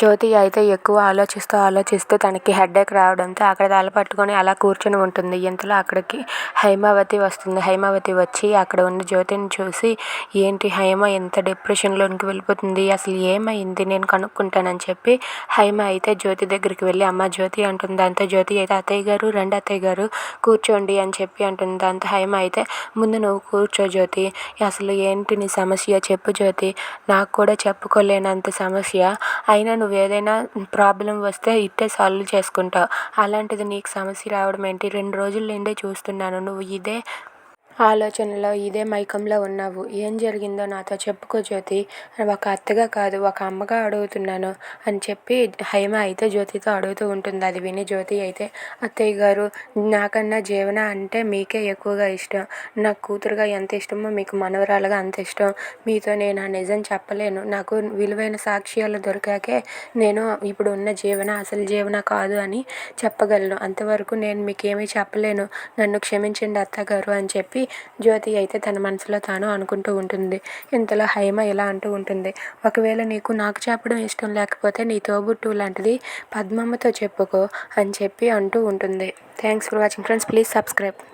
జ్యోతి అయితే ఎక్కువ ఆలోచిస్తూ తనకి హెడేక్ రావడంతో అక్కడ తల పట్టుకొని అలా కూర్చొని ఉంటుంది. ఇంతలో అక్కడికి హైమావతి వస్తుంది. హైమావతి వచ్చి అక్కడ ఉన్న జ్యోతిని చూసి, ఏంటి హైమ ఎంత డిప్రెషన్లోనికి వెళ్ళిపోతుంది, అసలు ఏమైంది, నేను కనుక్కుంటానని చెప్పి హైమ అయితే జ్యోతి దగ్గరికి వెళ్ళి అమ్మ జ్యోతి అంటుంది. దాంతో జ్యోతి అయితే అత్తయ్య గారు రండి అత్తయ్య గారు కూర్చోండి అని చెప్పి అంటుంది. దాంతో హైమ అయితే ముందు నువ్వు కూర్చో జ్యోతి, అసలు ఏంటి నీ సమస్య చెప్పు జ్యోతి, నాకు కూడా చెప్పుకోలేనంత సమస్య, అయినా నువ్వు ఏదైనా ప్రాబ్లం వస్తే ఇట్టే సాల్వ్ చేసుకుంటావు, అలాంటిది నీకు సమస్య రావడం ఏంటి, 2 రోజుల నుండే చూస్తున్నాను నువ్వు ఇదే ఆలోచనలో ఇదే మైకంలో ఉన్నావు, ఏం జరిగిందో నాతో చెప్పుకో జ్యోతి, ఒక అత్తగా కాదు ఒక అమ్మగా అడుగుతున్నాను అని చెప్పి హైమ అయితే జ్యోతితో అడుగుతూ ఉంటుంది. అది విని జ్యోతి అయితే అత్తయ్య గారు నాకన్నా జీవన అంటే మీకే ఎక్కువగా ఇష్టం, నాకు కూతురుగా ఎంత ఇష్టమో మీకు మనవరాలుగా అంత ఇష్టం, మీతో నేను ఆ నిజం చెప్పలేను, నాకు విలువైన సాక్ష్యాలు దొరికాకే నేను ఇప్పుడు ఉన్న జీవన అసలు జీవన కాదు అని చెప్పగలను, అంతవరకు నేను మీకేమీ చెప్పలేను, నన్ను క్షమించండి అత్తగారు అని చెప్పి జ్యోతి అయితే తన మనసులో తాను అనుకుంటూ ఉంటుంది. ఇంతలో హైమ ఇలా అంటూ ఉంటుంది, ఒకవేళ నీకు నాకు చెప్పడం ఇష్టం లేకపోతే నీ తోబుట్టువు లాంటిది పద్మమ్మతో చెప్పుకో అని చెప్పి అంటూ ఉంటుంది. Thanks for watching friends, please subscribe.